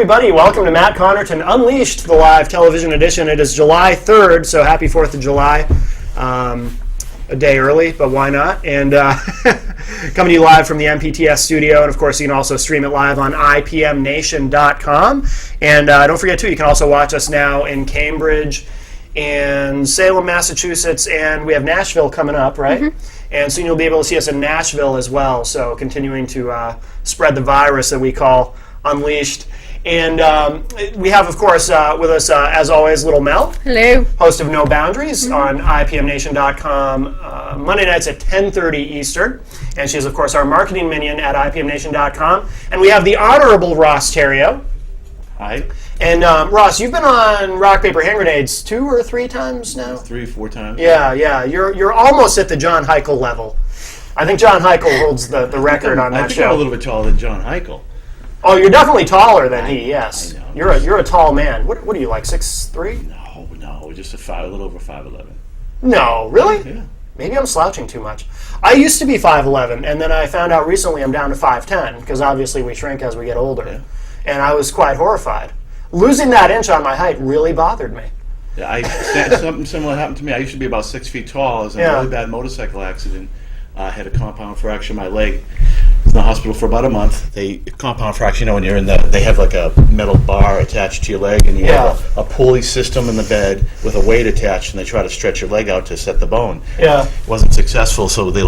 everybody. Welcome to Matt Connarton Unleashed, the live television edition. It is July 3rd, so happy 4th of July. A day early, but why not? And coming to you live from the MPTS studio, and of course you can also stream it live on IPMNation.com. And don't forget too, you can also watch us now in Cambridge, in Salem, Massachusetts, and we have Nashville coming up, right? Mm-hmm. And soon you'll be able to see us in Nashville as well, so continuing to spread the virus that we call Unleashed. And we have, of course, with us, as always, Little Mel. Hello. Host of No Boundaries on IPMNation.com, Monday nights at 10:30 Eastern. And she is, of course, our marketing minion at IPMNation.com. And we have the Honorable Ross Terrio. Hi. And Ross, you've been on Rock, Paper, Hand Grenades 2 or 3 times now? 3 or 4 times. Yeah. You're almost at the John Heichel level. I think John Heichel holds the record on that I think show. I'm a little bit taller than John Heichel. Oh, you're definitely taller than he. Yes, I know. You're a tall man. What are you, like 6'3"? No, just a little over 5'11". No, really? Yeah. Maybe I'm slouching too much. I used to be 5'11", and then I found out recently I'm down to 5'10", because obviously we shrink as we get older. Yeah. And I was quite horrified. Losing that inch on my height really bothered me. Yeah, something similar happened to me. I used to be about 6 feet tall. I was in a really bad motorcycle accident. I had a compound fracture in my leg. I was in the hospital for about a month. Compound fracture, when you're in they have like a metal bar attached to your leg, and you have a pulley system in the bed with a weight attached, and they try to stretch your leg out to set the bone. Yeah. It wasn't successful, so one of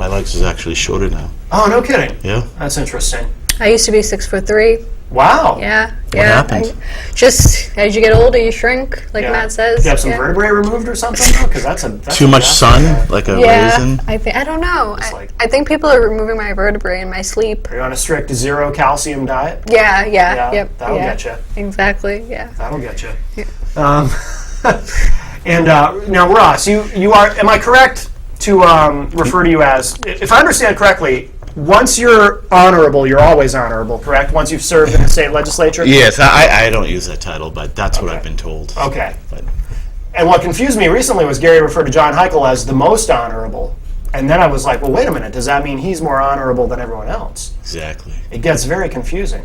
my legs is actually shorter now. Oh, no kidding. Yeah. That's interesting. I used to be 6'3". Wow. Yeah. What happened? Just as you get older, you shrink, like Matt says. Did you have some vertebrae removed or something? Because that's too much sun, like a raisin. I don't know. I think people are removing my vertebrae in my sleep. Are you on a strict 0 calcium diet? Yeah. Yep. That'll get you. Exactly. Yeah. That'll get you. Yeah. And now, Ross, you are. Am I correct to refer to you as? If I understand correctly, once you're honorable, you're always honorable, correct? Once you've served in the state legislature? Yes, I don't use that title, but that's what I've been told. Okay. But. And what confused me recently was Gary referred to John Heichel as the most honorable. And then I was like, well, wait a minute, does that mean he's more honorable than everyone else? Exactly. It gets very confusing.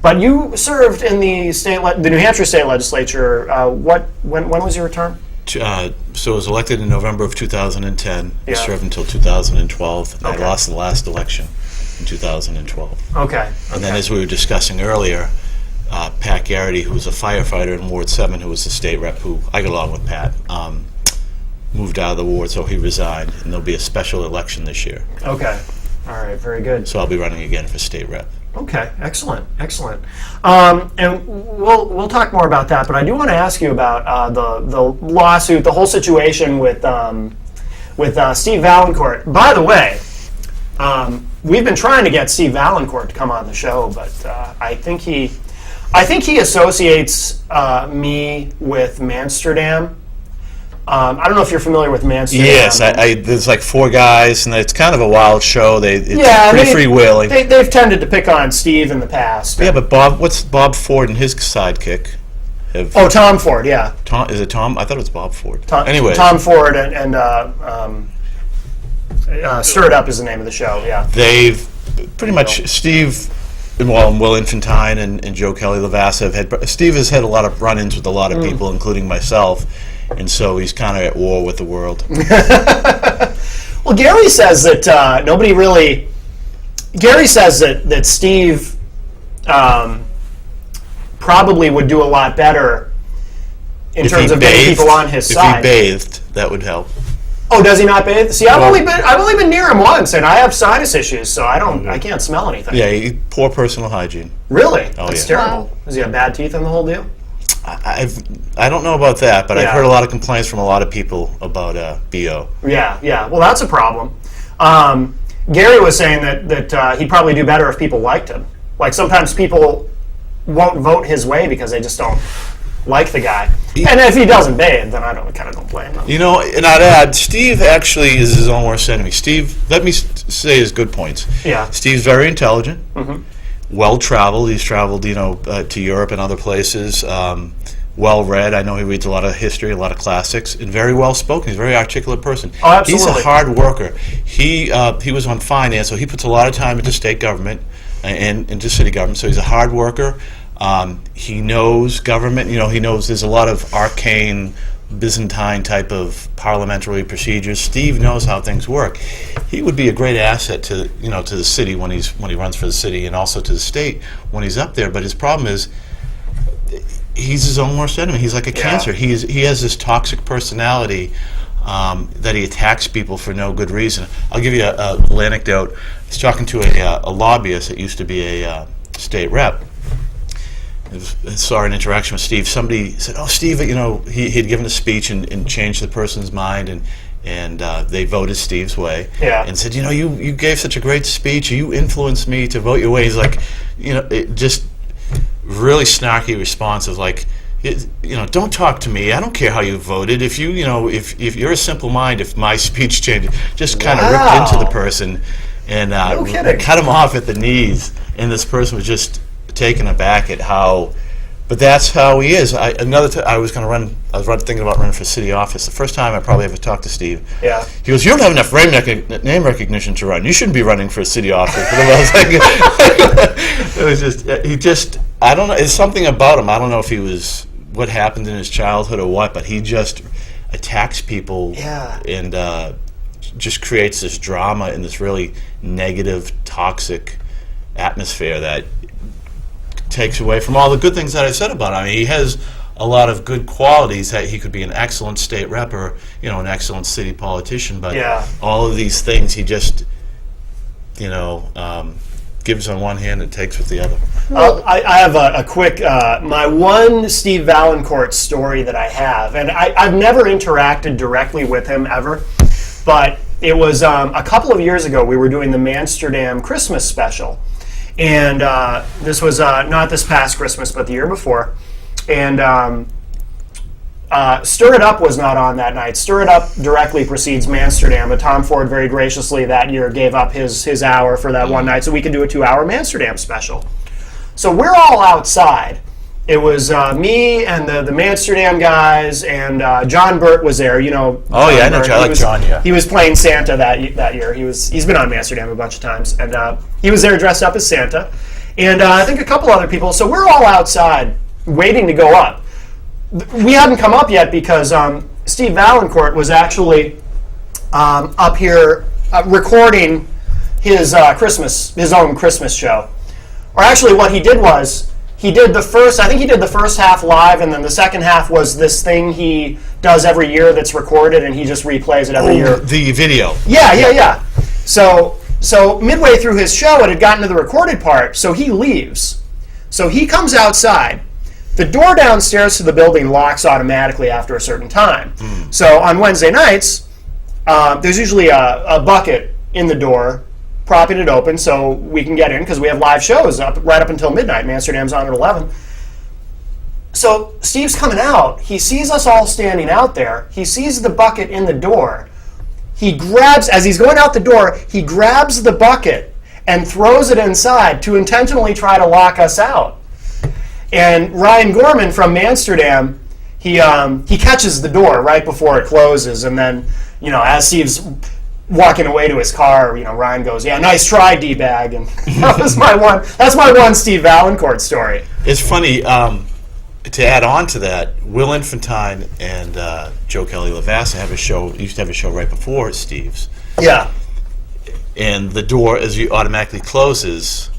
But you served in the New Hampshire state legislature. When was your term? So I was elected in November of 2010. Yeah. I served until 2012, and Okay. I lost the last election in 2012. Okay. And then, as we were discussing earlier, Pat Garrity, who was a firefighter in Ward 7, who was the state rep, who I got along with Pat, moved out of the ward, so he resigned, and there'll be a special election this year. Okay. All right. Very good. So I'll be running again for state rep. Okay, excellent. And we'll talk more about that, but I do want to ask you about the lawsuit, the whole situation with Steve Valancourt. By the way, we've been trying to get Steve Valancourt to come on the show, but I think he associates me with Mansterdam. I don't know if you're familiar with Mansterdam. Yes, there's like 4 guys, and it's kind of a wild show. It's pretty freewheeling. They've tended to pick on Steve in the past. Yeah, but what's Bob Ford and his sidekick? Tom Ford, yeah. Is it Tom? I thought it was Bob Ford. Anyway, Tom Ford and Stir It Up is the name of the show, yeah. They've pretty much, Steve, Will Infantine and Joe Kelly Lavassa Steve has had a lot of run-ins with a lot of people, including myself. And so he's kind of at war with the world. Well, Gary says that Gary says that Steve probably would do a lot better in terms of getting people on his side. If he bathed, that would help. Oh, does he not bathe? See, I've only been near him once, and I have sinus issues, so I can't smell anything. Yeah, poor personal hygiene. Really? Oh, That's yeah. terrible. Does he have bad teeth in the whole deal? I don't know about that, but I've heard a lot of complaints from a lot of people about BO. Yeah. Well, that's a problem. Gary was saying that he'd probably do better if people liked him. Like sometimes people won't vote his way because they just don't like the guy. And if he doesn't bathe, then I don't blame him. And I'd add, Steve actually is his own worst enemy. Steve, let me say his good points. Yeah. Steve's very intelligent. Mm-hmm. Well-traveled. He's traveled, to Europe and other places. Well-read. I know he reads a lot of history, a lot of classics, and very well-spoken. He's a very articulate person. Oh, absolutely. He's a hard worker. He was on finance, so he puts a lot of time into state government and into city government. So he's a hard worker. He knows government. He knows there's a lot of arcane Byzantine type of parliamentary procedures. Steve knows how things work. He would be a great asset to to the city when he runs for the city, and also to the state when he's up there. But his problem is he's his own worst enemy. He's like a cancer. He has this toxic personality that he attacks people for no good reason. I'll give you a little anecdote. I was talking to a lobbyist that used to be a state rep. I saw an interaction with Steve. Somebody said, "Oh, Steve, he'd given a speech and changed the person's mind, and they voted Steve's way." Yeah. And said, "You gave such a great speech. You influenced me to vote your way." He's like, just really snarky response of like, "Don't talk to me. I don't care how you voted. If if you're a simple mind, if my speech changed," just kind of ripped into the person and cut him off at the knees. And this person was just taken aback at how, but that's how he is. I was thinking about running for city office. The first time I probably ever talked to Steve. Yeah. He goes, "You don't have enough name recognition to run. You shouldn't be running for city office." But I was like, it was just, I don't know. It's something about him. I don't know if he was, what happened in his childhood or what, but he just attacks people. Yeah. And just creates this drama and this really negative, toxic atmosphere that takes away from all the good things that I said about him. I mean, he has a lot of good qualities that he could be an excellent state rep or an excellent city politician, but all of these things he just gives on one hand and takes with the other. I have a quick, my one Steve Valancourt story that I have, and I've never interacted directly with him ever, but it was a couple of years ago. We were doing the Amsterdam Christmas special. And this was not this past Christmas, but the year before. And Stir It Up was not on that night. Stir It Up directly precedes Amsterdam, but Tom Ford very graciously that year gave up his hour for that one night so we could do a 2-hour Amsterdam special. So we're all outside. It was me and the Amsterdam guys, and John Burt was there. Oh yeah, I know. I like John. Yeah, he was playing Santa that year. He's been on Amsterdam a bunch of times, and he was there dressed up as Santa, and I think a couple other people. So we're all outside waiting to go up. We hadn't come up yet because Steve Valancourt was actually up here recording his own Christmas show, or actually what he did was. He did the first half live, and then the second half was this thing he does every year that's recorded, and he just replays it every year. The video. Yeah. So midway through his show, it had gotten to the recorded part, so he leaves. So he comes outside. The door downstairs to the building locks automatically after a certain time. So on Wednesday nights, there's usually a bucket in the door propping it open so we can get in because we have live shows right up until midnight. Amsterdam's on at 11. So Steve's coming out. He sees us all standing out there. He sees the bucket in the door. He grabs, as he's going out the door, he grabs the bucket and throws it inside to intentionally try to lock us out. And Ryan Gorman from Amsterdam, he catches the door right before it closes, and then as Steve's walking away to his car, Ryan goes, "Yeah, nice try, D-bag," and that's my one Steve Valancourt story. It's funny, to add on to that, Will Infantine and Joe Kelly Lavassa used to have a show right before Steve's. Yeah. And the door, as you automatically closes,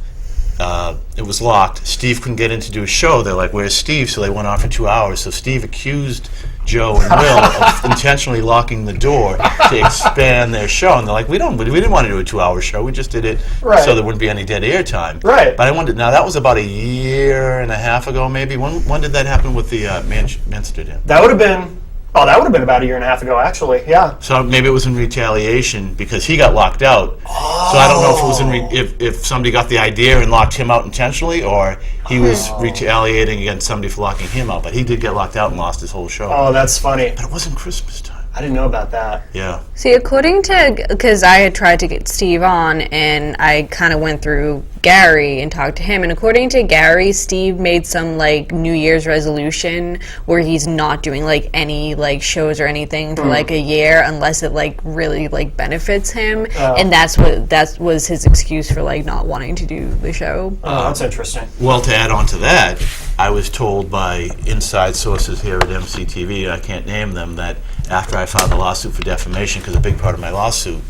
it was locked. Steve couldn't get in to do a show. They're like, "Where's Steve?" So they went off for 2 hours. So Steve accused Joe and Will of intentionally locking the door to expand their show, and they're like, we didn't want to do a 2-hour show. We just did it so there wouldn't be any dead air time. Right. But I wondered. Now that was about 1.5 years ago, maybe. When did that happen with the Amsterdam? That would have been about 1.5 years ago, actually. Yeah. So maybe it was in retaliation because he got locked out. Oh. So I don't know if it was if somebody got the idea and locked him out intentionally, or he was retaliating against somebody for locking him out. But he did get locked out and lost his whole show. Oh, that's funny. But it wasn't Christmas time. I didn't know about that. Yeah. See, according to, because I had tried to get Steve on, and I kind of went through Gary and talk to him. And according to Gary, Steve made some like New Year's resolution where he's not doing like any like shows or anything for like a year unless it like really like benefits him. And that was his excuse for like not wanting to do the show. Oh, that's interesting. Well, to add on to that, I was told by inside sources here at MCTV, I can't name them, that after I filed a lawsuit for defamation, because a big part of my lawsuit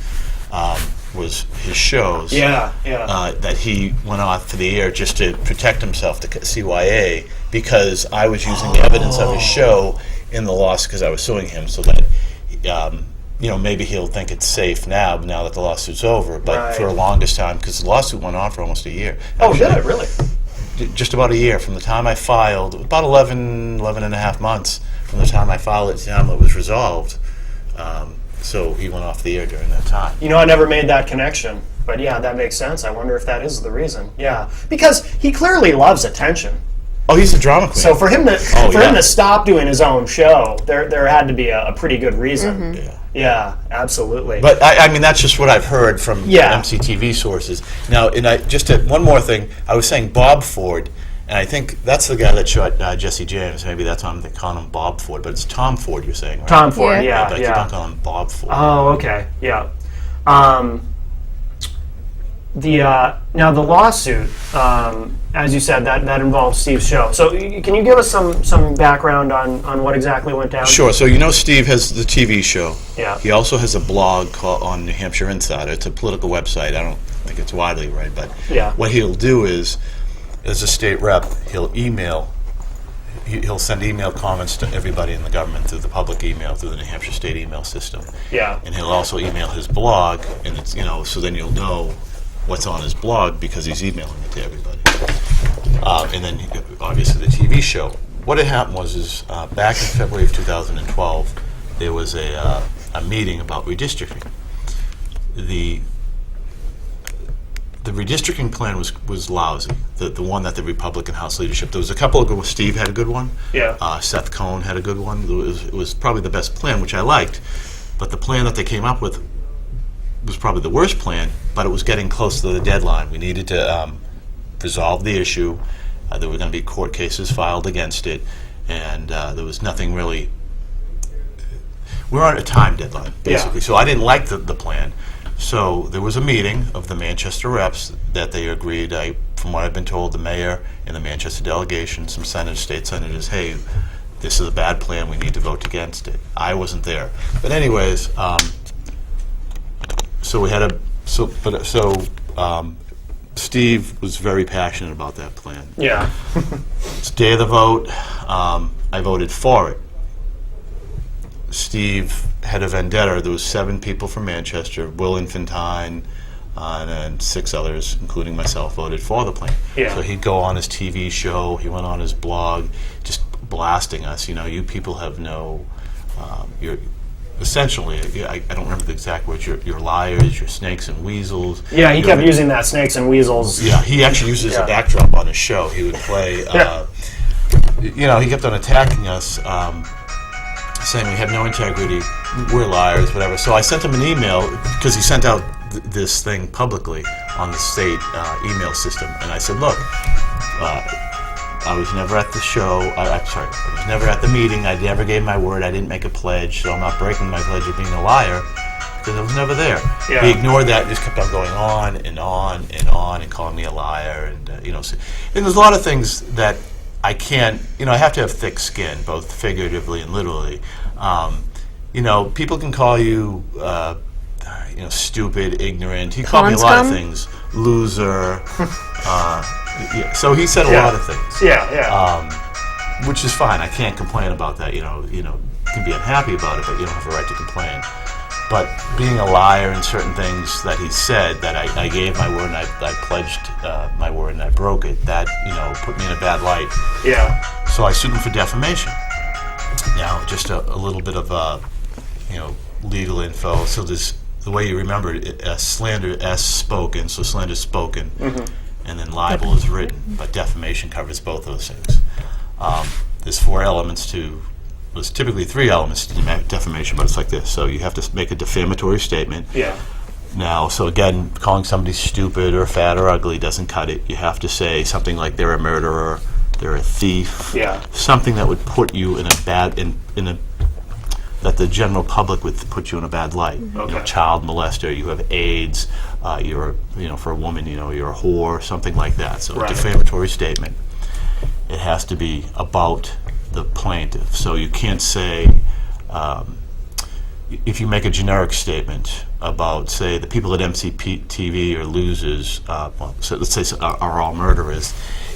was his shows, that he went off for the air just to protect himself, to CYA, because I was using the evidence of his show in the lawsuit because I was suing him, so that maybe he'll think it's safe now that the lawsuit's over. But for the longest time, because the lawsuit went on for almost a year. Oh, did it really? Just about a year from the time I filed, about 11 and a half months from the time I filed it to the time it was resolved. So he went off the air during that time. I never made that connection. But yeah, that makes sense. I wonder if that is the reason. Yeah. Because he clearly loves attention. Oh, he's a drama queen. So for him to stop doing his own show, there had to be a pretty good reason. Yeah. Yeah, absolutely. But I mean, that's just what I've heard from MCTV sources. Now, one more thing. I was saying Bob Ford, and I think that's the guy that shot Jesse James. Maybe that's why I'm calling him Bob Ford, but it's Tom Ford. You're saying, right? Tom Ford, yeah. But I keep on calling him Bob Ford. Oh, okay, yeah. Now the lawsuit, as you said, that involves Steve's show. So can you give us some background on what exactly went down? Sure. So Steve has the TV show. Yeah. He also has a blog on New Hampshire Insider. It's a political website. I don't think it's widely read, but what he'll do is, as a state rep, he'll send email comments to everybody in the government through the public email, through the New Hampshire state email system. Yeah. And he'll also email his blog, and it's so then you'll know what's on his blog because he's emailing it to everybody. And then obviously the TV show. What had happened was back in February of 2012, there was a meeting about redistricting. The redistricting plan was lousy. The one that the Republican House leadership. There was a couple of good. Steve had a good one. Yeah. Seth Cohn had a good one. It was probably the best plan, which I liked. But the plan that they came up with was probably the worst plan, but it was getting close to the deadline. We needed to resolve the issue. There were going to be court cases filed against it, and there was nothing really. We were on a time deadline, basically. So I didn't like the plan. So there was a meeting of the Manchester reps that they agreed. From what I've been told, the mayor and the Manchester delegation, some state senators, hey, this is a bad plan. We need to vote against it. I wasn't there, but anyways. So we had Steve was very passionate about that plan. Yeah. It's day of the vote. I voted for it. Steve had a vendetta. There was 7 people from Manchester, Will Infantine, and then 6 others, including myself, voted for the plan. Yeah. So he'd go on his TV show. He went on his blog, just blasting us. You people have no. You're essentially, I don't remember the exact words. You're liars. You're snakes and weasels. Yeah, he kept using that snakes and weasels. Yeah, he actually uses a backdrop on his show. He would play. He kept on attacking us, saying we have no integrity, we're liars, whatever. So I sent him an email because he sent out this thing publicly on the state email system, and I said, look. I was never at the show. I was never at the meeting. I never gave my word. I didn't make a pledge, so I'm not breaking my pledge of being a liar because I was never there. Yeah. He ignored that and just kept on going on and on and on and calling me a liar. And and there's a lot of things that I can't. I have to have thick skin, both figuratively and literally. People can call you, stupid, ignorant. He called me a lot of things, loser. So he said a lot of things. Yeah. Which is fine. I can't complain about that. You can be unhappy about it, but you don't have a right to complain. But being a liar in certain things that he said, that I gave my word and I pledged my word and I broke it, that put me in a bad light. Yeah. So I sued him for defamation. Now, just a little bit of legal info. So the way you remember it, slander spoken, so slander spoken. Mm-hmm. And then libel is written, but defamation covers both those things. There's 4 elements to. There's typically 3 elements to defamation, but it's like this. So you have to make a defamatory statement. Yeah. Now, so again, calling somebody stupid or fat or ugly doesn't cut it. You have to say something like they're a murderer, they're a thief, Yeah. something that would put you in a bad, in a, that the general public would put you in a bad light. Okay. Child molester, you have AIDS, you're, for a woman, you're a whore, something like that. So Right. a defamatory statement, it has to be about the plaintiff. So you can't say, if you make a generic statement about, say, the people at MCTV are losers, so let's say are all murderers,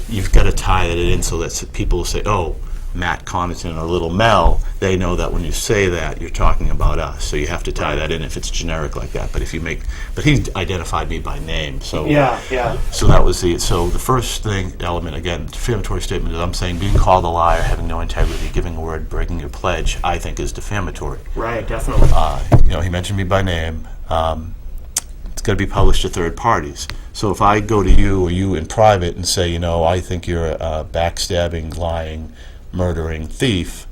you've got to tie that in so that people will say, oh, Matt Connarton or Little Mel, they know that when you say that, you're talking about us. So you have to tie that in if it's generic like that. But he identified me by name. So Yeah. so that was so the first element, again, the defamatory statement is I'm saying being called a liar, having no integrity, giving a word, breaking your pledge, I think is defamatory. Right. Definitely. He mentioned me by name. It's got to be published to third parties. So if I go to you or you in private and say, I think you're a backstabbing, lying, murdering thief,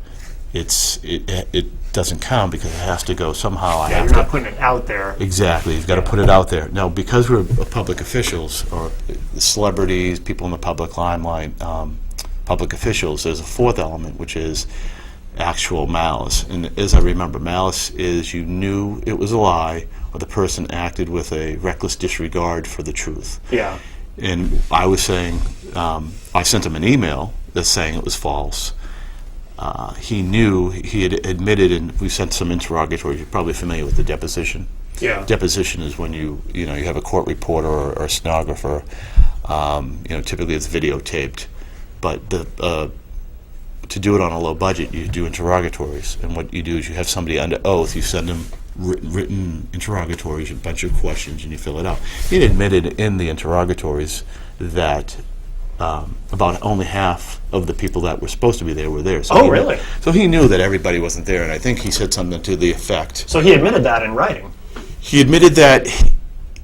it doesn't count because it has to go somehow. I have You're to not putting it out there. Exactly. You've got to put it out there. Now, because we're public officials or celebrities, people in the public limelight, public officials, there's a fourth element, which is actual malice. And as I remember, malice is you knew it was a lie or the person acted with a reckless disregard for the truth. Yeah. And I was saying, I sent him an email that's saying it was false. He knew, he had admitted, and we sent some interrogatories. You're probably familiar with the deposition. Yeah. Deposition is when you have a court reporter or a stenographer. Typically it's videotaped, but to do it on a low budget, you do interrogatories. And what you do is you have somebody under oath. You send them written interrogatories, a bunch of questions, and you fill it out. He admitted in the interrogatories that about only half of the people that were supposed to be there were there. So really? So he knew that everybody wasn't there, and I think he said something to the effect. So he admitted that in writing. He admitted that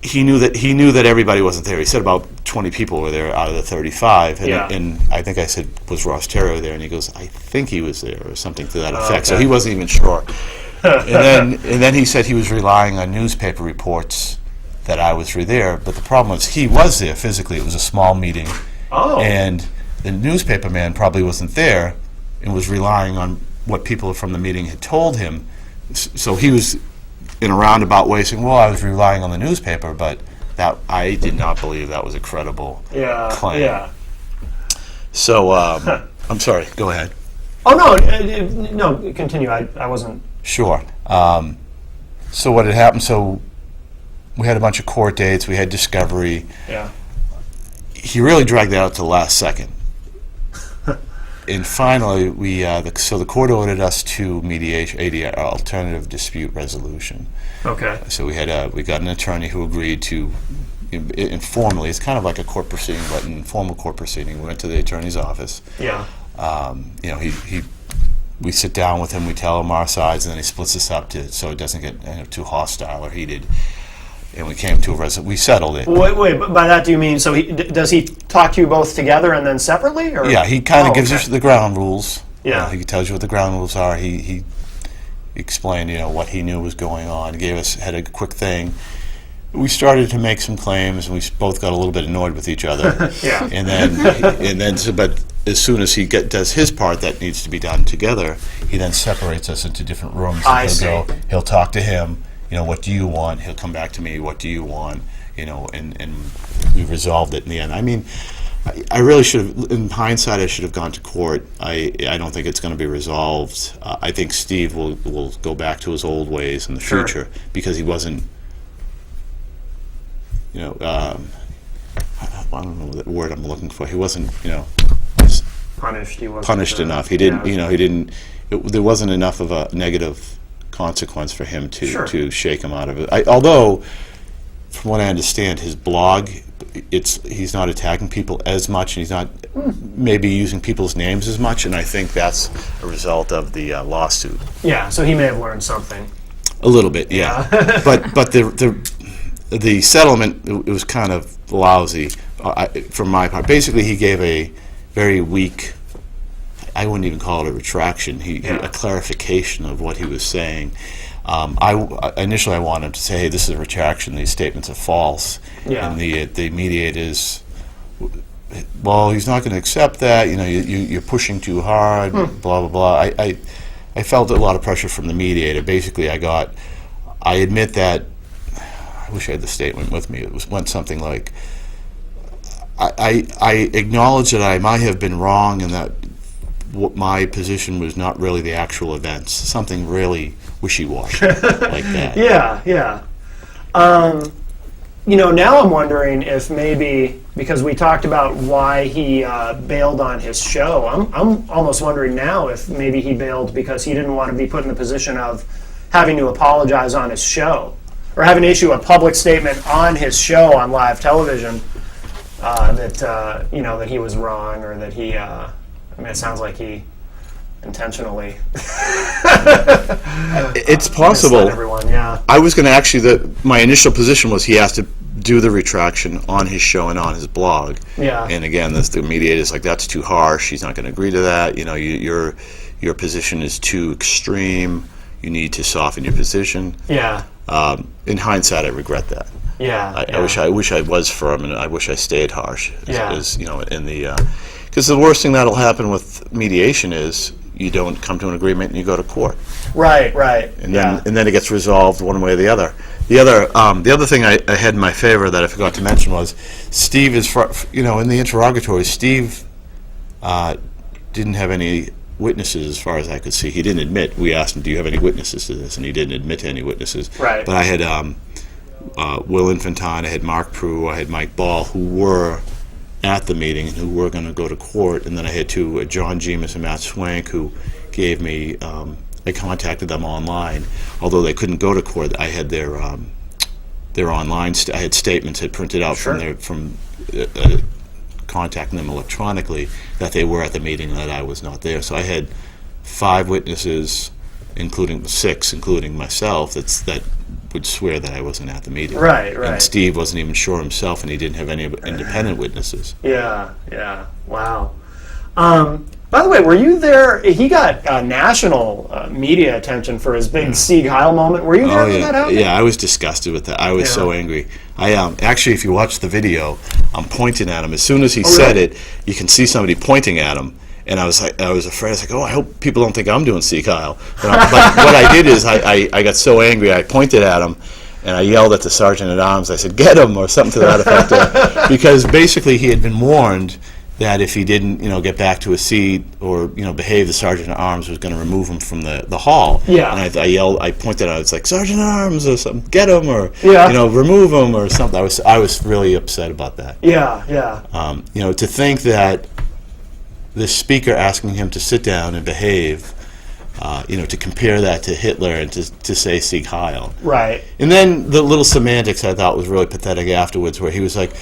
he knew that everybody wasn't there. He said about 20 people were there out of the 35, and I think I said, was Ross Terrio there? And he goes, I think he was there, or something to that effect. So he wasn't even sure. and then he said he was relying on newspaper reports that I was there. But the problem was he was there physically. It was a small meeting. Oh. And the newspaper man probably wasn't there and was relying on what people from the meeting had told him. So he was in a roundabout way saying, well, I was relying on the newspaper, but that I did not believe that was a credible claim. Yeah. So I'm sorry, go ahead. Oh, no, continue. I wasn't... Sure. So what had happened, so we had a bunch of court dates, we had discovery. Yeah. He really dragged that out to the last second. And finally, so the court ordered us to mediation, alternative dispute resolution. Okay. So we got an attorney who agreed to, informally, it's kind of like a court proceeding, but an informal court proceeding. We went to the attorney's office. Yeah. We sit down with him, we tell him our sides, and then he splits us up so it doesn't get too hostile or heated. And we came to we settled it. Wait, but by that do you mean, so does he talk to you both together and then separately? Or? Yeah, he kind of gives us the ground rules. Yeah. He tells you what the ground rules are. He explained, what he knew was going on. He had a quick thing. We started to make some claims, and we both got a little bit annoyed with each other. Yeah. But as soon as he does his part that needs to be done together, he then separates us into different rooms. And he'll talk to him. What do you want? He'll come back to me. What do you want? And we resolved it in the end. I mean, I really should have, in hindsight, I should have gone to court. I don't think it's going to be resolved. I think Steve will go back to his old ways in the future because he wasn't, I don't know the word I'm looking for. He wasn't, punished. He wasn't punished enough. He didn't, there wasn't enough of a negative consequence for him to shake him out of it. Although, from what I understand, his blog, he's not attacking people as much, and he's not maybe using people's names as much, and I think that's a result of the lawsuit. Yeah, so he may have learned something. A little bit, yeah. but the settlement, it was kind of lousy from my part. Basically, he gave a very weak I wouldn't even call it a retraction. A clarification of what he was saying. Initially I wanted him to say, hey, this is a retraction. These statements are false. Yeah. And the mediators, well, he's not going to accept that. You're pushing too hard. Blah blah blah. I felt a lot of pressure from the mediator. Basically, I admit that. I wish I had the statement with me. It went something like, I acknowledge that I might have been wrong and that what my position was not really the actual events. Something really wishy-washy like that. Yeah. Now I'm wondering if maybe, because we talked about why he bailed on his show, I'm almost wondering now if maybe he bailed because he didn't want to be put in the position of having to apologize on his show, or having to issue a public statement on his show on live television that he was wrong, or that he, it sounds like he intentionally it's possible. misled everyone. Yeah. I was going to actually, my initial position was he has to do the retraction on his show and on his blog. Yeah. And again, the mediator's like, that's too harsh. He's not going to agree to that. Your position is too extreme. You need to soften your position. Yeah. In hindsight, I regret that. Yeah. I wish I was firm, and I wish I stayed harsh. Yeah. Because the worst thing that'll happen with mediation is you don't come to an agreement and you go to court. Right. And then it gets resolved one way or the other. The other thing I had in my favor that I forgot to mention was Steve is, in the interrogatory, Steve didn't have any witnesses as far as I could see. He didn't admit. We asked him, do you have any witnesses to this? And he didn't admit to any witnesses. Right. But I had Will Infantine, I had Mark Prue, I had Mike Ball, who were at the meeting and who were going to go to court, and then I had two, John Gemus and Matt Swank, who gave me, I contacted them online. Although they couldn't go to court, I had their online, I had statements had printed out from contacting them electronically that they were at the meeting and that I was not there. So I had 5 witnesses, including myself, that would swear that I wasn't at the meeting. Right. And Steve wasn't even sure himself, and he didn't have any independent witnesses. Yeah. Wow. By the way, were you there? He got national media attention for his big Sieg Heil moment. Were you there when that happened? Yeah, I was disgusted with that. I was so angry. I actually, if you watch the video, I'm pointing at him. As soon as he said it, you can see somebody pointing at him. And I was afraid. I was like, oh, I hope people don't think I'm doing Sieg Heil. But what I did is I got so angry, I pointed at him, and I yelled at the sergeant at arms. I said, get him, or something to that effect. Because basically he had been warned that if he didn't, get back to his seat or, behave, the sergeant at arms was going to remove him from the hall. Yeah. And I yelled, I pointed out, it's like, sergeant at arms or something, get him, or remove him or something. I was really upset about that. Yeah. To think that the speaker asking him to sit down and behave, to compare that to Hitler and to say Sieg Heil. Right. And then the little semantics I thought was really pathetic afterwards, where he was like,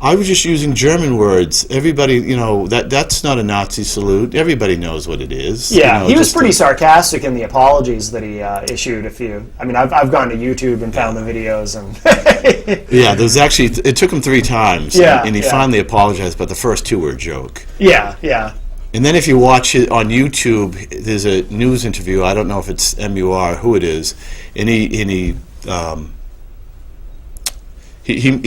I was just using German words. Everybody, that's not a Nazi salute. Everybody knows what it is. Yeah, he was pretty sarcastic in the apologies that he issued. I've gone to YouTube and found the videos, and yeah, there's actually, it took him 3 times. Yeah, and he finally apologized, but the first 2 were a joke. Yeah. And then if you watch it on YouTube, there's a news interview. I don't know if it's MUR, who it is, and he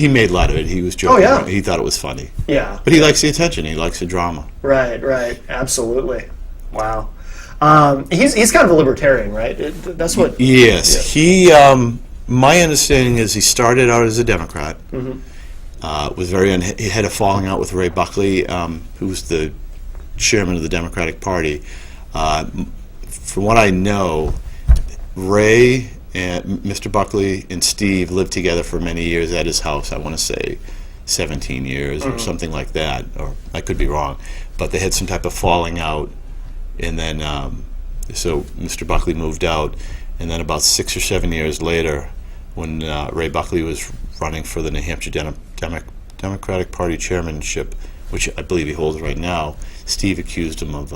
made light of it. He was joking. Oh, yeah. He thought it was funny. Yeah. But he likes the attention. He likes the drama. Right. Absolutely. Wow. He's kind of a libertarian, right? That's what. Yes. Yeah. He. My understanding is he started out as a Democrat. Mm-hmm. Was he had a falling out with Ray Buckley, who was the chairman of the Democratic Party. From what I know, Ray and Mr. Buckley and Steve lived together for many years at his house. I want to say 17 years or something like that, or I could be wrong. But they had some type of falling out, and then so Mr. Buckley moved out, and then about 6 or 7 years later, when Ray Buckley was running for the New Hampshire Democratic Party chairmanship, which I believe he holds right now, Steve accused him of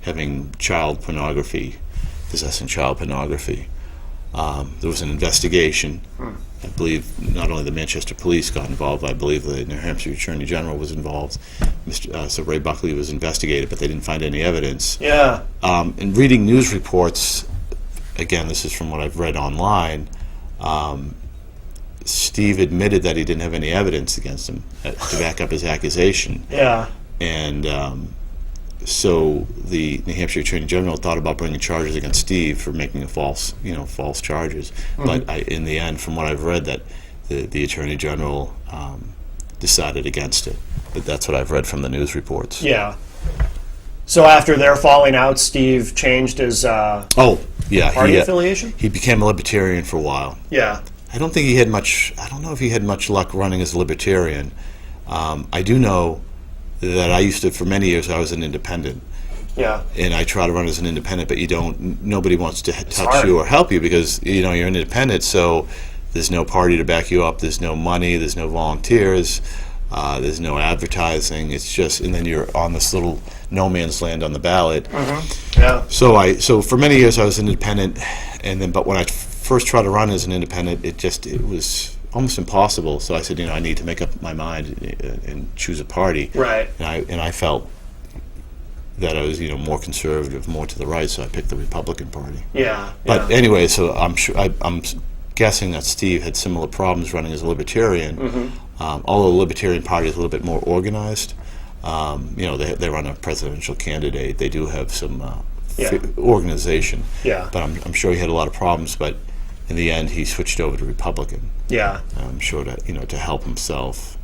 having possessing child pornography. There was an investigation. I believe not only the Manchester police got involved, I believe the New Hampshire Attorney General was involved. So Ray Buckley was investigated, but they didn't find any evidence. Yeah. And reading news reports, again, this is from what I've read online, Steve admitted that he didn't have any evidence against him to back up his accusation. Yeah. And so the New Hampshire Attorney General thought about bringing charges against Steve for making a false charges. But in the end, from what I've read, that the Attorney General decided against it. But that's what I've read from the news reports. Yeah. So after their falling out, Steve changed his party affiliation? He became a libertarian for a while. Yeah. I don't think he had much. I don't know if he had much luck running as a libertarian. I do know that I used to, for many years, I was an independent. Yeah. And I try to run as an independent, but nobody wants to touch hard. you or help you because, you're an independent, so there's no party to back you up, there's no money, there's no volunteers, there's no advertising, it's just, and then you're on this little no man's land on the ballot. Yeah. So for many years I was an independent, but when I first tried to run as an independent, it was almost impossible. So I said, I need to make up my mind and choose a party. Right. And I felt that I was, more conservative, more to the right, so I picked the Republican Party. Yeah. But anyway, so I'm guessing that Steve had similar problems running as a libertarian. Although the Libertarian Party is a little bit more organized, they run a presidential candidate. They do have some organization. Yeah. But I'm sure he had a lot of problems. But in the end, he switched over to Republican. Yeah. I'm sure that to help himself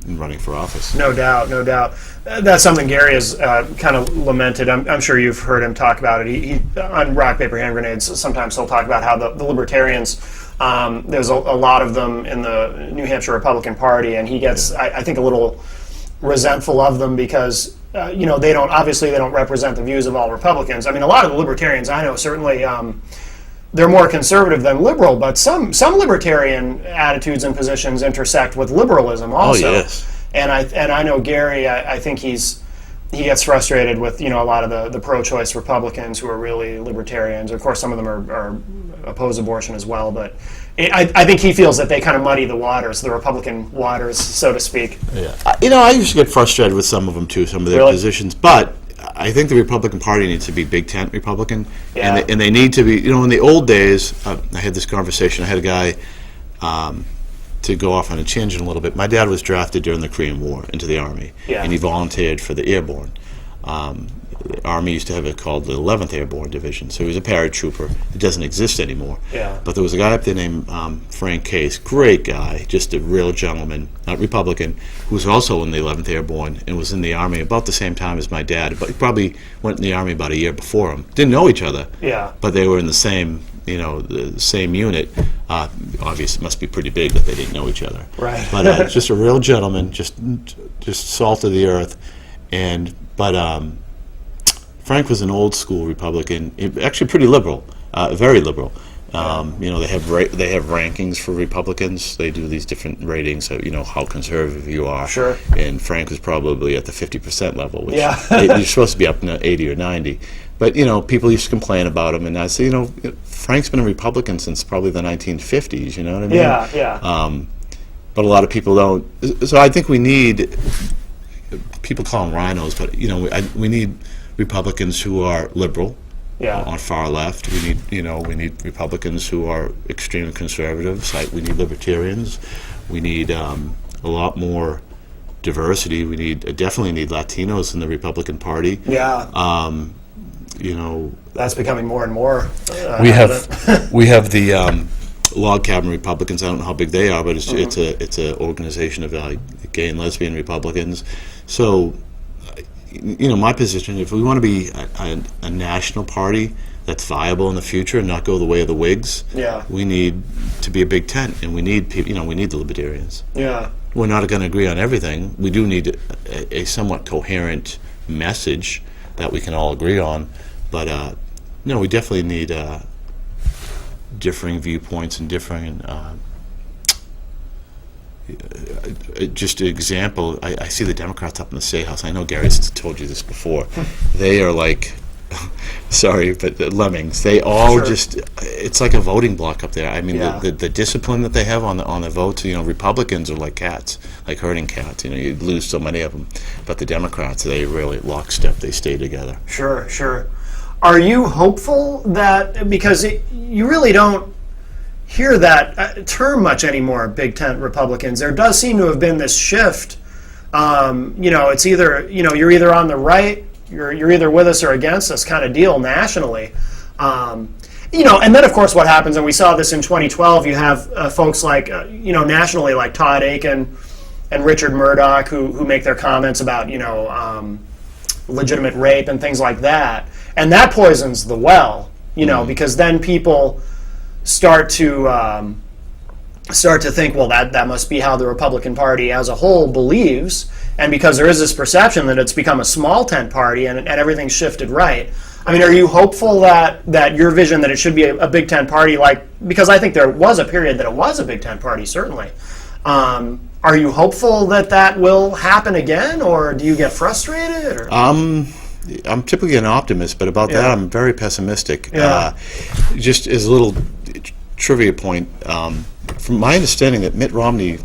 in running for office. No doubt, no doubt. That's something Gary has kind of lamented. I'm sure you've heard him talk about it. He on Rock, Paper, Hand Grenades, sometimes he'll talk about how the Libertarians, there's a lot of them in the New Hampshire Republican Party, and he gets, I think, a little resentful of them because, they don't represent the views of all Republicans. I mean, a lot of the Libertarians I know certainly, they're more conservative than liberal, but some libertarian attitudes and positions intersect with liberalism also. Oh, yes. And I know Gary. I think he gets frustrated with a lot of the pro-choice Republicans who are really libertarians. Of course, some of them are oppose abortion as well, but I think he feels that they kind of muddy the waters, the Republican waters, so to speak. Yeah. I used to get frustrated with some of them too, some of their positions, but I think the Republican Party needs to be big tent Republican, and they need to be. In the old days, I had this conversation. I had a guy, to go off on a tangent a little bit. My dad was drafted during the Korean War into the Army, and he volunteered for the Airborne. The Army used to have it called the 11th Airborne Division, so he was a paratrooper. It doesn't exist anymore. Yeah. But there was a guy up there named Frank Case, great guy, just a real gentleman, not Republican, who was also in the 11th Airborne and was in the Army about the same time as my dad, but he probably went in the Army about a year before him. Didn't know each other, but they were in the same, the same unit. Obviously, it must be pretty big that they didn't know each other. Right. But just a real gentleman, just salt of the earth, but Frank was an old school Republican, actually pretty liberal, very liberal. They have rankings for Republicans. They do these different ratings of how conservative you are. Sure. And Frank was probably at the 50% level, which Yeah. you're supposed to be up in 80 or 90. But people used to complain about him, and I say, Frank's been a Republican since probably the 1950s. You know what I mean? Yeah. But a lot of people don't. So I think we need. People call them rhinos, but we need Republicans who are liberal, on far left. We need Republicans who are extremely conservatives. We need libertarians. We need a lot more diversity. We definitely need Latinos in the Republican Party. Yeah. That's becoming more and more. We have the log cabin Republicans. I don't know how big they are, but it's a organization of gay and lesbian Republicans. So, my position, if we want to be a national party that's viable in the future and not go the way of the Whigs, we need to be a big tent, and we need people. We need the Libertarians. Yeah. We're not going to agree on everything. We do need a somewhat coherent message that we can all agree on, but we definitely need differing viewpoints and differing. Just an example, I see the Democrats up in the State House. I know Gary's told you this before. They are like sorry, but the lemmings. They all Sure. just, it's like a voting block up there. I mean, Yeah. the discipline that they have on the votes, Republicans are like cats, like herding cats. You lose so many of them. But the Democrats, they really lockstep, they stay together. Sure, sure. Are you hopeful that, because you really don't hear that term much anymore, Big Tent Republicans, there does seem to have been this shift. It's either, you're either on the right, you're either with us or against us kind of deal nationally. And then of course what happens, and we saw this in 2012, you have folks like, nationally like Todd Aiken and Richard Murdoch who make their comments about, legitimate rape and things like that. And that poisons the well, because then people start to think, well, that must be how the Republican Party as a whole believes, and because there is this perception that it's become a small tent party and everything's shifted right. I mean, are you hopeful that your vision that it should be a Big Tent party, because I think there was a period that it was a Big Tent party, certainly. Are you hopeful that will happen again, or do you get frustrated? Or? I'm typically an optimist, but about that I'm very pessimistic. Yeah. Just as a little trivia point, from my understanding that Mitt Romney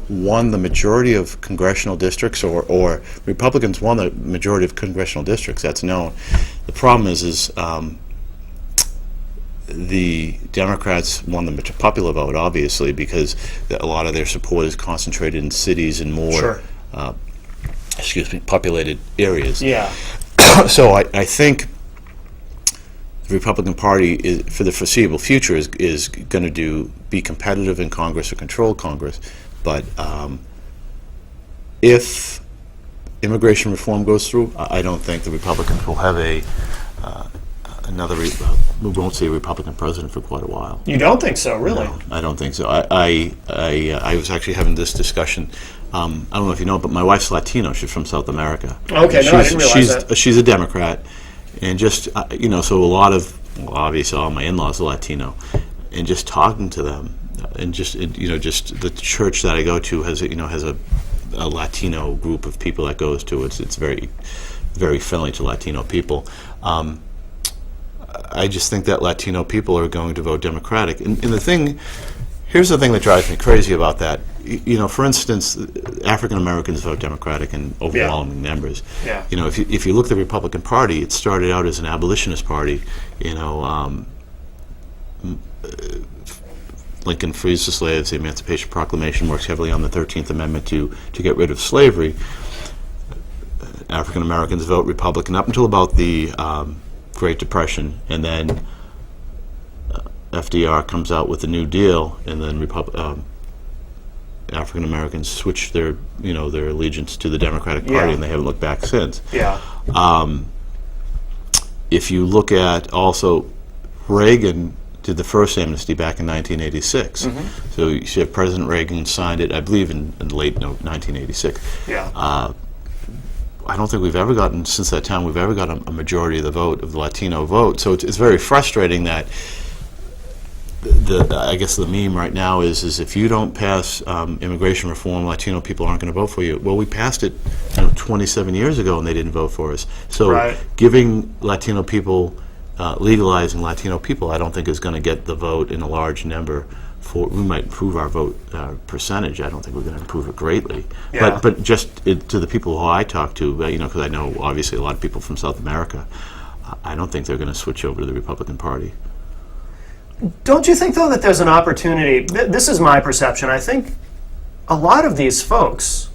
won the majority of congressional districts, or Republicans won the majority of congressional districts, that's known. The problem is the Democrats won the popular vote, obviously, because a lot of their support is concentrated in cities and more populated areas. Yeah. So I think the Republican Party, for the foreseeable future, is going to be competitive in Congress or control Congress. But if immigration reform goes through, I don't think the Republicans will have we won't see a Republican president for quite a while. You don't think so, really? No, I don't think so. I was actually having this discussion. I don't know if you know, but my wife's Latino. She's from South America. Okay, no, I didn't realize that. She's a Democrat, and just so a lot of, obviously all my in-laws are Latino, and just talking to them, and just the church that I go to has a Latino group of people that goes to it. It's very, very friendly to Latino people. I just think that Latino people are going to vote Democratic. And here's the thing that drives me crazy about that. For instance, African Americans vote Democratic in overwhelming numbers. Yeah. If you look at the Republican Party, it started out as an abolitionist party. Lincoln frees the slaves. The Emancipation Proclamation works heavily on the 13th Amendment to get rid of slavery. African Americans vote Republican up until about the Great Depression, and then FDR comes out with the New Deal, and then African Americans switch their allegiance to the Democratic Party, and they haven't looked back since. Yeah. If you look at also, Reagan did the first amnesty back in 1986. Mm-hmm. So you have President Reagan signed it, I believe, in late 1986. Yeah. I don't think since that time, we've ever got a majority of the vote, of the Latino vote. So it's very frustrating that I guess the meme right now is if you don't pass immigration reform, Latino people aren't going to vote for you. Well, we passed it 27 years ago, and they didn't vote for us. So giving Latino people, legalizing Latino people, I don't think is going to get the vote in a large number. We might improve our vote percentage. I don't think we're going to improve it greatly. Yeah. But just to the people who I talk to, because I know obviously a lot of people from South America, I don't think they're going to switch over to the Republican Party. Don't you think, though, that there's an opportunity? This is my perception. I think a lot of these folks,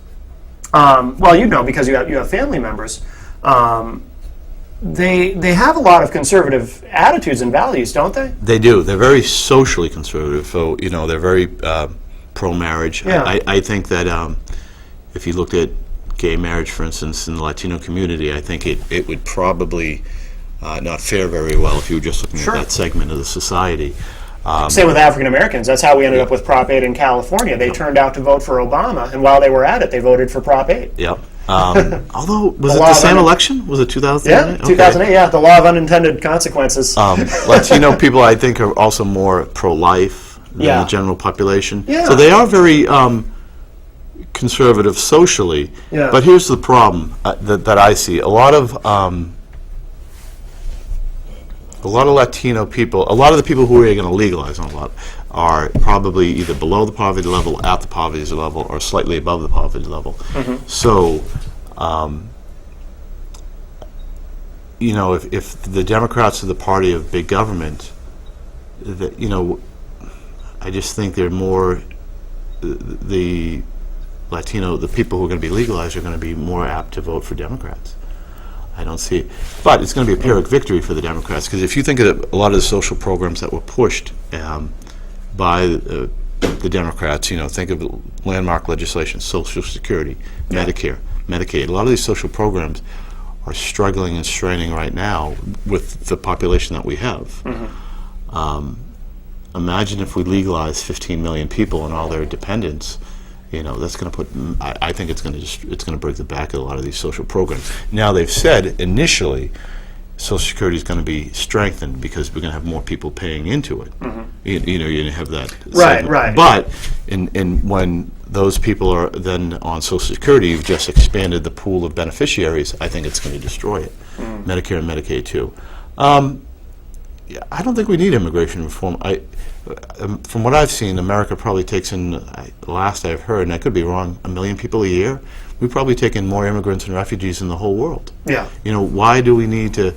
because you have family members, they have a lot of conservative attitudes and values, don't they? They do. They're very socially conservative. So they're very pro-marriage. Yeah. I think that if you looked at gay marriage, for instance, in the Latino community, I think it would probably not fare very well if you were just looking at that segment of the society. Same with African Americans. That's how we ended up with Prop 8 in California. They turned out to vote for Obama, and while they were at it, they voted for Prop 8. Yep. Although, was it the same election? Was it 2008? Yeah, 2008, yeah. The law of unintended consequences. Latino people, I think, are also more pro-life than the general population. Yeah. So they are very conservative socially. Yeah. But here's the problem that I see. A lot of a lot of Latino people, a lot of the people who are going to legalize on a lot, are probably either below the poverty level, at the poverty level, or slightly above the poverty level. So, you know, if the Democrats are the party of big government, that, you know, I just think they're more the Latino, the people who are going to be legalized are going to be more apt to vote for Democrats. I don't see it. But it's going to be a Pyrrhic victory for the Democrats, because if you think of a lot of the social programs that were pushed by the Democrats, you know, think of landmark legislation, Social Security, Medicare, Medicaid. A lot of these social programs are struggling and straining right now with the population that we have. Imagine if we legalize 15 million people and all their dependents. You know, that's going to put. I think it's going to break the back of a lot of these social programs. Now they've said initially, Social Security is going to be strengthened because we're going to have more people paying into it. You know, you're going to have that. segment. Right. But when those people are then on Social Security, you've just expanded the pool of beneficiaries. I think it's going to destroy it. Medicare and Medicaid too. Yeah, I don't think we need immigration reform. From what I've seen, America probably takes in, last I've heard, and I could be wrong, 1 million people a year. We probably take in more immigrants and refugees in the whole world. Yeah. You know, why do we need to?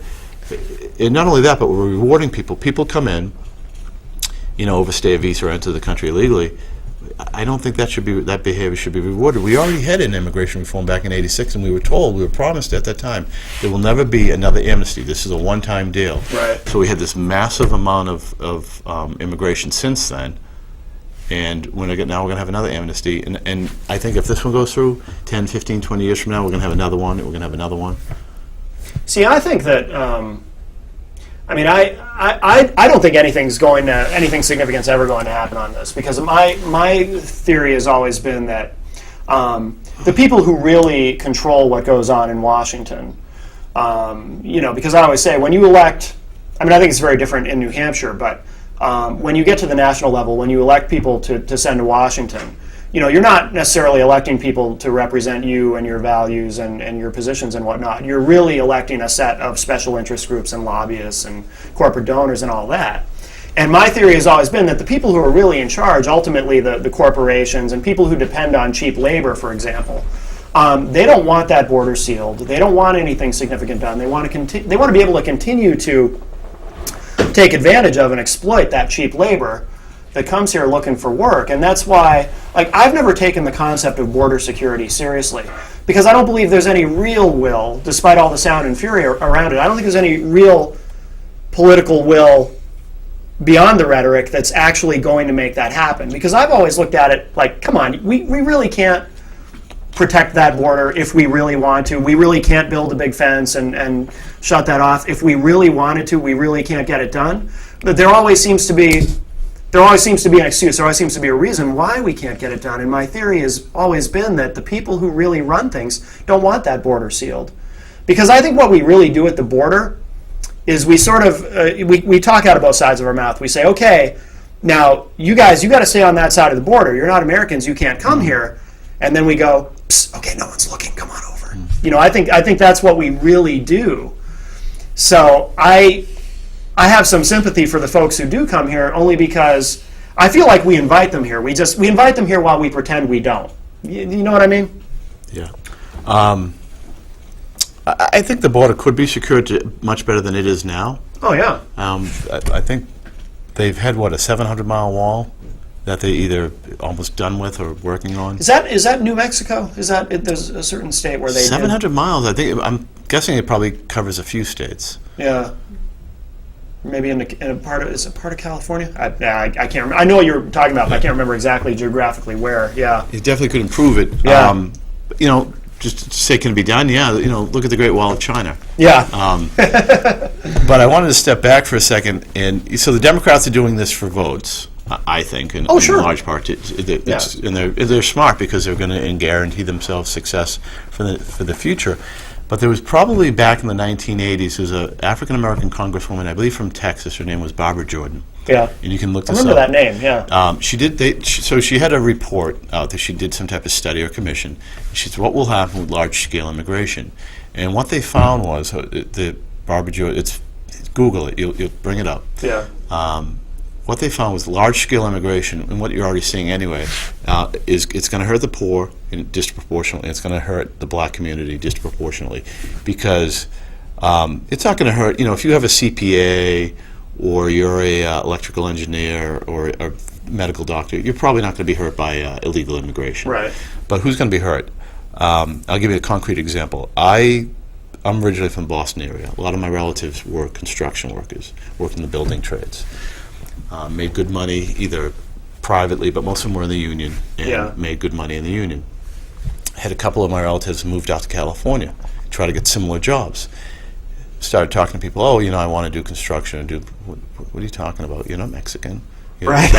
And not only that, but we're rewarding people. People come in, you know, overstay a visa or enter the country illegally. I don't think that behavior should be rewarded. We already had an immigration reform back in '86, and we were promised at that time, there will never be another amnesty. This is a one-time deal. Right. So we had this massive amount of immigration since then, and now we're going to have another amnesty. And I think if this one goes through, 10, 15, 20 years from now, we're going to have another one. We're going to have another one. See, I think that. I mean, I don't think anything significant is ever going to happen on this, because my theory has always been that the people who really control what goes on in Washington, you know, because I always say when you elect, I mean, I think it's very different in New Hampshire, but when you get to the national level, when you elect people to send to Washington, you know, you're not necessarily electing people to represent you and your values and your positions and whatnot. You're really electing a set of special interest groups and lobbyists and corporate donors and all that. And my theory has always been that the people who are really in charge, ultimately the corporations and people who depend on cheap labor, for example, they don't want that border sealed. They don't want anything significant done. They want to be able to continue to take advantage of and exploit that cheap labor that comes here looking for work. And that's why, like, I've never taken the concept of border security seriously, because I don't believe there's any real will, despite all the sound and fury around it. I don't think there's any real political will beyond the rhetoric that's actually going to make that happen. Because I've always looked at it like, come on, we really can't protect that border if we really want to. We really can't build a big fence and shut that off. If we really wanted to, we really can't get it done. But there always seems to be an excuse. There always seems to be a reason why we can't get it done. And my theory has always been that the people who really run things don't want that border sealed. Because I think what we really do at the border is we sort of, we talk out of both sides of our mouth. We say, okay, now you guys, you got to stay on that side of the border. You're not Americans. You can't come here. And then we go, okay, no one's looking. Come on over. You know, I think that's what we really do. So I have some sympathy for the folks who do come here, only because I feel like we invite them here. We invite them here while we pretend we don't. You know what I mean? Yeah. I think the border could be secured much better than it is now. Oh, yeah. I think they've had, a 700-mile wall that they're either almost done with or working on. Is that New Mexico? There's a certain state where they 700 miles. I'm guessing it probably covers a few states. Yeah. Maybe in a part of California? I can't remember. I know what you're talking about, but I can't remember exactly geographically where. Yeah. It definitely could improve it. Yeah. You know, just to say, can it be done? Yeah. You know, look at the Great Wall of China. Yeah. But I wanted to step back for a second, and so the Democrats are doing this for votes, I think, in large part. And they're smart because they're going to guarantee themselves success for the future. But there was probably back in the 1980s, there was an African-American congresswoman, I believe from Texas. Her name was Barbara Jordan. Yeah. And you can look this up. I remember that name, yeah. So she had a report out that she did some type of study or commission. She said, what will happen with large-scale immigration? And what they found was, Barbara Jordan, it's Google it. You'll bring it up. Yeah. What they found was large-scale immigration, and what you're already seeing anyway, is it's going to hurt the poor disproportionately. It's going to hurt the black community disproportionately, because it's not going to hurt. If you have a CPA or you're a electrical engineer or a medical doctor, you're probably not going to be hurt by illegal immigration. Right. But who's going to be hurt? I'll give you a concrete example. I'm originally from the Boston area. A lot of my relatives were construction workers, worked in the building trades. Made good money either privately, but most of them were in the union, and made good money in the union. Had a couple of my relatives moved out to California, try to get similar jobs. Started talking to people, I want to do construction. What are you talking about? You're not Mexican. Right.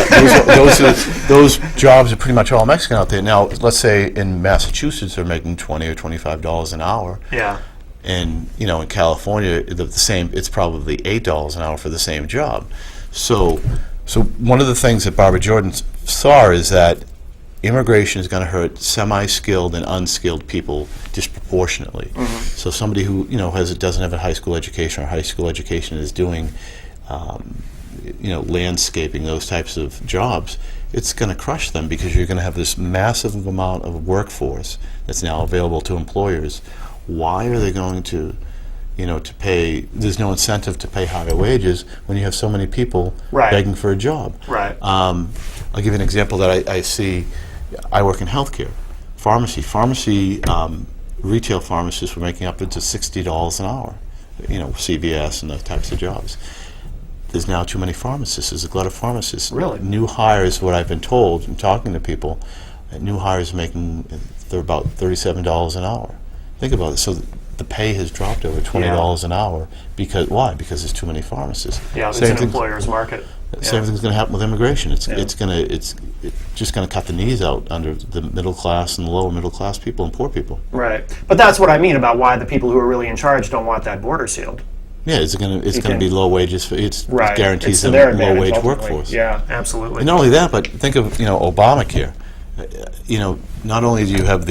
Those jobs are pretty much all Mexican out there. Now, let's say in Massachusetts they're making $20 or $25 an hour. Yeah. And in California, it's probably $8 an hour for the same job. So one of the things that Barbara Jordan saw is that immigration is going to hurt semi-skilled and unskilled people disproportionately. Mm-hmm. So somebody who doesn't have a high school education or high school education is doing landscaping, those types of jobs, it's going to crush them, because you're going to have this massive amount of workforce that's now available to employers. Why are they going to pay? There's no incentive to pay higher wages when you have so many people begging for a job. Right. I'll give you an example that I see. I work in healthcare, pharmacy. Retail pharmacists were making upwards of $60 an hour. CVS and those types of jobs. There's now too many pharmacists. There's a glut of pharmacists. Really? New hires, what I've been told and talking to people, new hires they're about $37 an hour. Think about it. So the pay has dropped over $20 an hour. Why? Because there's too many pharmacists. Yeah, it's an employer's market. Same thing's going to happen with immigration. It's just going to cut the knees out under the middle class and the lower middle class people and poor people. Right. But that's what I mean about why the people who are really in charge don't want that border sealed. Yeah, it's going to be low wages. It guarantees them their low wage ultimately. workforce. Yeah, absolutely. And not only that, but think of Obamacare. Not only do you have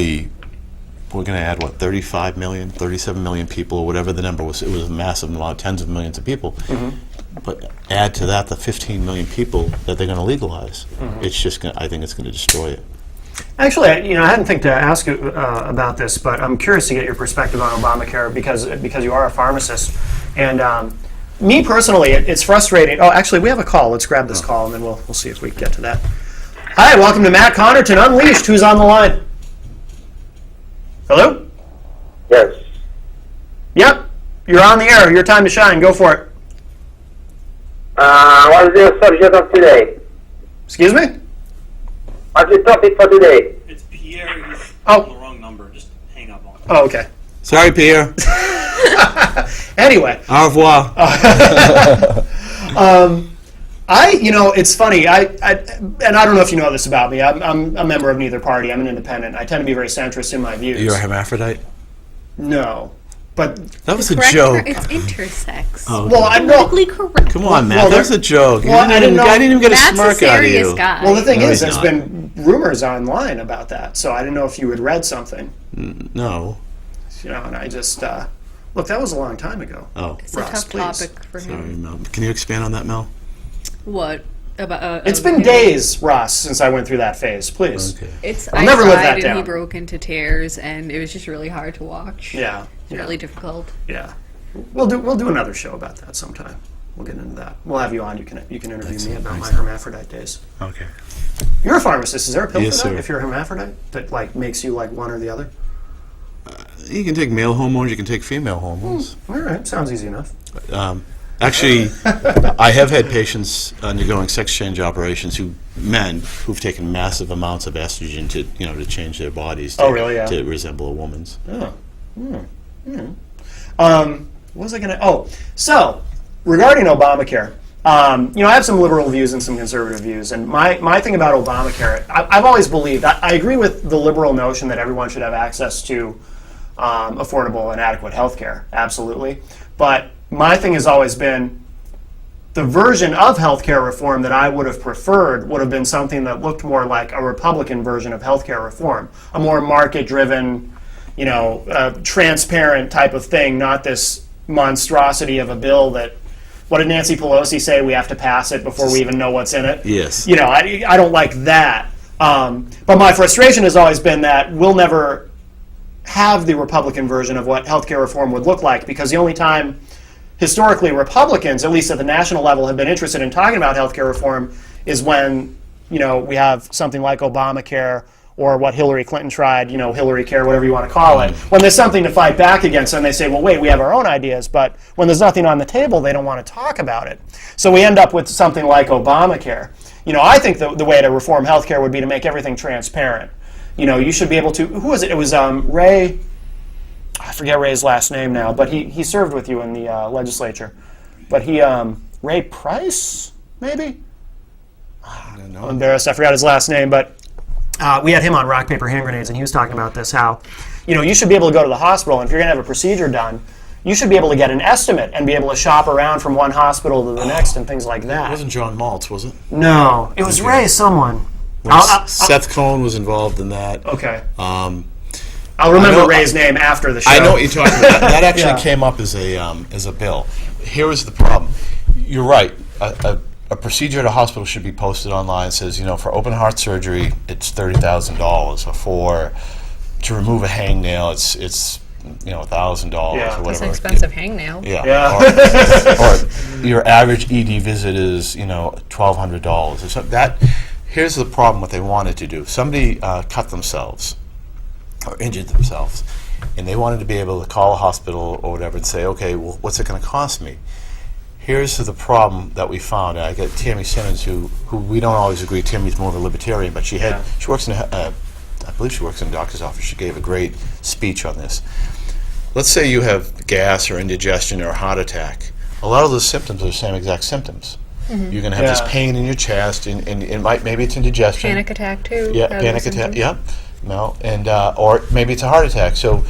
we're going to add 35 million, 37 million people, or whatever the number was. It was a massive amount, tens of millions of people. Mm-hmm. But add to that the 15 million people that they're going to legalize. Mm-hmm. It's just I think it's going to destroy it. Actually, I hadn't think to ask you about this, but I'm curious to get your perspective on Obamacare because you are a pharmacist, and me personally, it's frustrating. Oh, actually, we have a call. Let's grab this call, and then we'll see if we can get to that. Hi, welcome to Matt Connarton Unleashed. Who's on the line? Hello? Yes. Yep, you're on the air. Your time to shine. Go for it. What is the subject of today? Excuse me? What's the topic for today? It's Pierre. He's Oh. on the wrong number. Just hang up on him. Oh, okay. Sorry, Pierre. Anyway. Au revoir. It's funny. And I don't know if you know this about me. I'm a member of neither party. I'm an independent. I tend to be very centrist in my views. You're a hermaphrodite? No, but That was a Correct joke. It's intersex. Oh, well, I know. Politically correct. Come on, Matt. Well, that was a joke. well, I didn't know- I didn't even get a Matt's a smirk out of serious you. guy. Well, the thing No, is, he's there's not. been rumors online about that, so I didn't know if you had read something. No. And I just look. That was a long time ago. Oh, It's a Ross, tough please. topic for sorry, him. Mel. Can you expand on that, Mel? What about? It's been days, Ross, since I went through that phase. Please. Okay. I never live cried that and down. he broke into tears, and it was just really hard to watch. Yeah. It's really difficult. Yeah. We'll do another show about that sometime. We'll get into that. We'll have you on. You can interview me about my hermaphrodite days. Okay. You're a pharmacist. Is there a pill Yes, for that sir. if you're a hermaphrodite that makes you like one or the other? You can take male hormones. You can take female hormones. All right. Sounds easy enough. Actually, I have had patients undergoing sex change operations men who've taken massive amounts of estrogen to change their bodies to, Oh, really? Yeah. to resemble a woman's. Oh. What was I going to... Oh, so, regarding Obamacare, I have some liberal views and some conservative views, and my thing about Obamacare, I've always believed, I agree with the liberal notion that everyone should have access to affordable and adequate health care, absolutely, but my thing has always been the version of healthcare reform that I would have preferred would have been something that looked more like a Republican version of healthcare reform, a more market-driven, transparent type of thing, not this monstrosity of a bill that what did Nancy Pelosi say? We have to pass it before we even know what's in it. Yes. You know, I don't like that. But my frustration has always been that we'll never have the Republican version of what healthcare reform would look like, because the only time historically Republicans, at least at the national level, have been interested in talking about healthcare reform is when, you know, we have something like Obamacare or what Hillary Clinton tried, you know, Hillary Care, whatever you want to call it. When there's something to fight back against, and they say, well, wait, we have our own ideas. But when there's nothing on the table, they don't want to talk about it. So we end up with something like Obamacare. You know, I think the way to reform healthcare would be to make everything transparent. You know, you should be able to, who was it? It was Ray, I forget Ray's last name now, but he served with you in the legislature. But he, Ray Price, maybe? I don't know. I'm embarrassed, I forgot his last name, but we had him on Rock, Paper, Hand Grenades, and he was talking about this, how, you know, you should be able to go to the hospital, and if you're going to have a procedure done, you should be able to get an estimate and be able to shop around from one hospital to the next and things like It that. wasn't John Maltz, was it? No, it was Ray someone. Seth Cohen was involved in that. Okay. Um, I'll remember I know- Ray's name after the show. I know what you're talking about. That actually Yeah. came up as a bill. Here was the problem. You're right. A procedure at a hospital should be posted online. It says, you know, for open heart surgery, it's $30,000, or to remove a hangnail, it's you know, $1,000 Yeah. or That's whatever. It's an expensive hangnail. Yeah. Yeah. Or your average ED visit is, you know, $1,200. So here's the problem. What they wanted to do: somebody cut themselves or injured themselves, and they wanted to be able to call a hospital or whatever and say, okay, well, what's it going to cost me? Here's the problem that we found. I get Tammy Simmons, who we don't always agree. Tammy's more of a libertarian, but she works in I believe she works in a doctor's office. She gave a great speech on this. Let's say you have gas or indigestion or a heart attack. A lot of those symptoms are the same exact symptoms. You're going to have this pain in your chest, and it maybe it's indigestion. Panic attack too. Yeah, have panic those attack. symptoms. Yeah, no, and or maybe it's a heart attack. So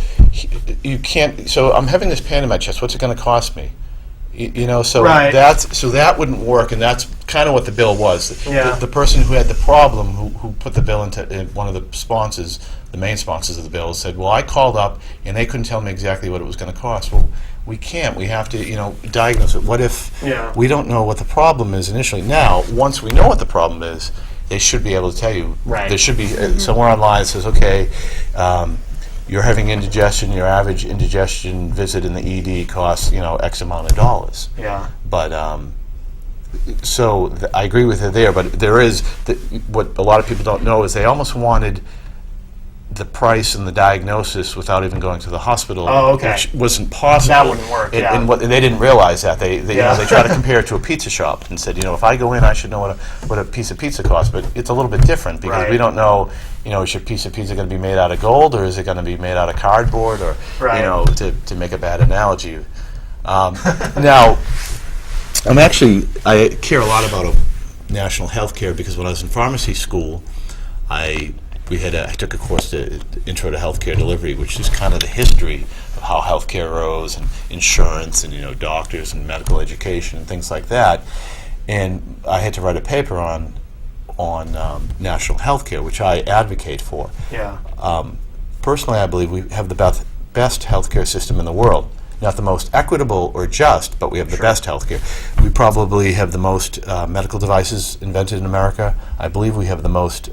you can't. So I'm having this pain in my chest. What's it going to cost me? You know, so Right. that wouldn't work, and that's kind of what the bill was. Yeah. The person who had the problem, who put the bill into one of the sponsors, the main sponsors of the bill, said, "Well, I called up and they couldn't tell me exactly what it was going to cost." Well, we can't. We have to, you know, diagnose it. What if we don't know what the problem is initially? Now, once we know what the problem is, they should be able to tell you. Right. There should be somewhere online that says, okay. You're having indigestion. Your average indigestion visit in the ED costs, you know, X amount of dollars. Yeah. But I agree with her there. But there is what a lot of people don't know is they almost wanted the price and the diagnosis without even going to the hospital, Oh, okay. which wasn't possible. That wouldn't work, And, yeah. and they didn't realize that. They you Yeah. know, they try to compare it to a pizza shop and said, you know, if I go in, I should know what a piece of pizza costs. But it's a little bit different because Right. we don't know. You know, is your piece of pizza going to be made out of gold, or is it going to be made out of cardboard, or Right. you know, to make a bad analogy. Now, I care a lot about national health care because when I was in pharmacy school, I took a course to Intro to Healthcare Delivery, which is kind of the history of how healthcare arose and insurance and, you know, doctors and medical education and things like that. And I had to write a paper on national health care, which I advocate for. Yeah. Personally, I believe we have the best healthcare system in the world. Not the most equitable or just, but we have the best healthcare. We probably have the most medical devices invented in America. I believe we have the most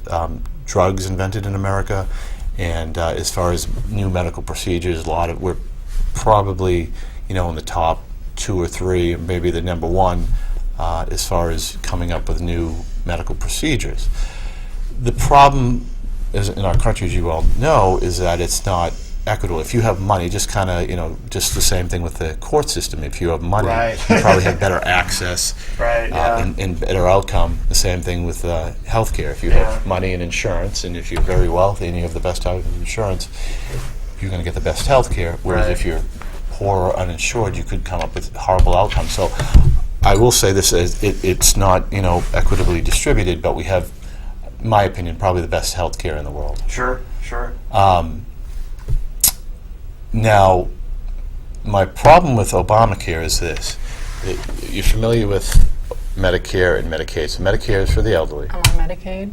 drugs invented in America. And as far as new medical procedures, we're probably, you know, in the top 2 or 3, maybe the number 1 as far as coming up with new medical procedures. The problem in our country, as you all know, is that it's not equitable. If you have money, just kind of, you know, just the same thing with the court system. If you have money, Right. you probably have better access Right, yeah. and better outcome. The same thing with healthcare. If you Yeah. have money and insurance, and if you're very wealthy and you have the best type of insurance, you're going to get the best healthcare. Whereas Right. if you're poor or uninsured, you could come up with horrible outcomes. So I will say this: it's not, you know, equitably distributed, but we have, in my opinion, probably the best healthcare in the world. Sure. Now, my problem with Obamacare is this. You're familiar with Medicare and Medicaid. So Medicare is for the elderly, I'm on Medicaid.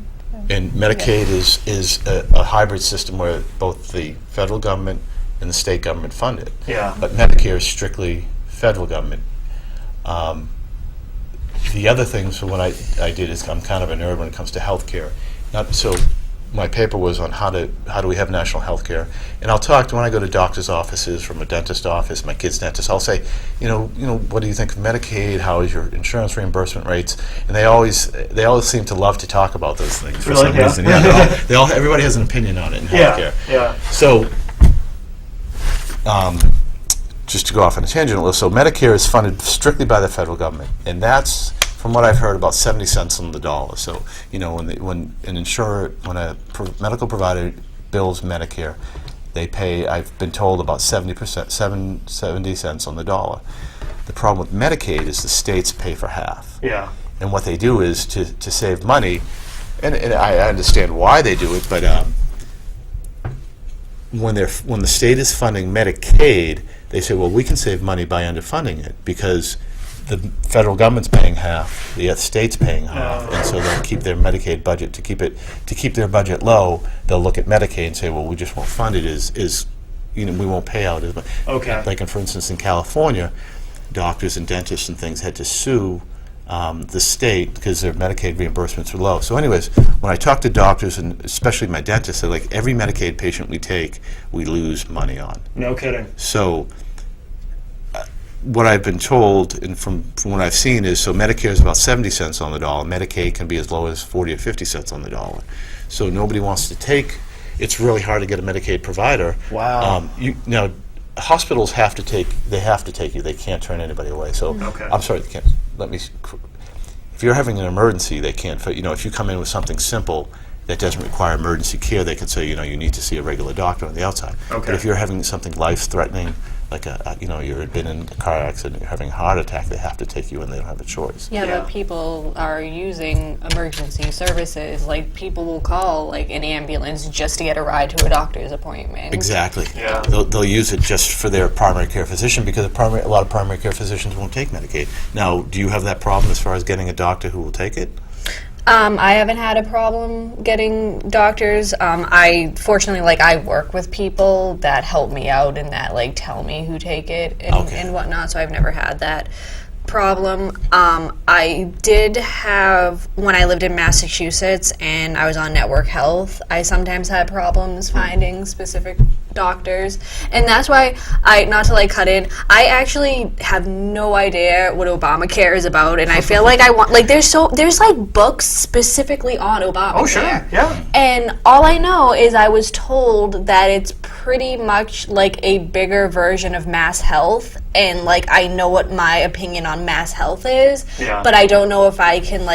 and Medicaid is a hybrid system where both the federal government and the state government fund it. Yeah. But Medicare is strictly federal government. the other thing, so what I did is I'm kind of a nerd when it comes to healthcare. Not so. My paper was on how do we have national health care, and I'll talk to when I go to doctor's offices, from a dentist office, my kid's dentist. I'll say, what do you think of Medicaid? How is your insurance reimbursement rates? And they always seem to love to talk about those things for some reason. Yeah, everybody has an opinion on it in healthcare. Yeah. So, just to go off on a tangent, so Medicare is funded strictly by the federal government, and that's, from what I've heard, about 70 cents on the dollar. So, when a medical provider bills Medicare, they pay, I've been told, about 70 cents on the dollar. The problem with Medicaid is the states pay for half. Yeah. And what they do is to save money, and I understand why they do it, but when the state is funding Medicaid, they say, well, we can save money by underfunding it because the federal government's paying half, the state's paying half, and so they'll keep their Medicaid budget to keep their budget low. They'll look at Medicaid and say, well, we just won't fund it. We won't pay out as much. Okay. Like, for instance, in California, doctors and dentists and things had to sue the state because their Medicaid reimbursements were low. So, anyways, when I talk to doctors and especially my dentists, they're like, every Medicaid patient we take, we lose money on. No kidding. So, what I've been told, and from what I've seen, is so Medicare is about 70 cents on the dollar. Medicaid can be as low as 40 or 50 cents on the dollar. So nobody wants to take. It's really hard to get a Medicaid provider. Wow. Now, hospitals have to take. They have to take you. They can't turn anybody away. So Okay. I'm sorry. They can't. Let me. If you're having an emergency, they can't. If you come in with something simple that doesn't require emergency care, they could say, you need to see a regular doctor on the outside. Okay. But if you're having something life-threatening, like you've been in a car accident, you're having a heart attack, they have to take you, and they don't have a choice. Yeah, Yeah. but people are using emergency services. Like, people will call, like, an ambulance just to get a ride to a doctor's appointment. Exactly. Yeah. They'll use it just for their primary care physician because a lot of primary care physicians won't take Medicaid. Now, do you have that problem as far as getting a doctor who will take it? I haven't had a problem getting doctors. Fortunately, I work with people that help me out and that, tell me who take it and whatnot, so I've never had that problem. I did have, when I lived in Massachusetts and I was on Network Health, I sometimes had problems finding specific doctors, and that's why not to cut in, I actually have no idea what Obamacare is about, and I feel like I want, there's books specifically on Obamacare. Oh, sure. Yeah. And all I know is I was told that it's pretty much like a bigger version of Mass Health, and I know what my opinion on Mass Health is, Yeah. but I don't know if I can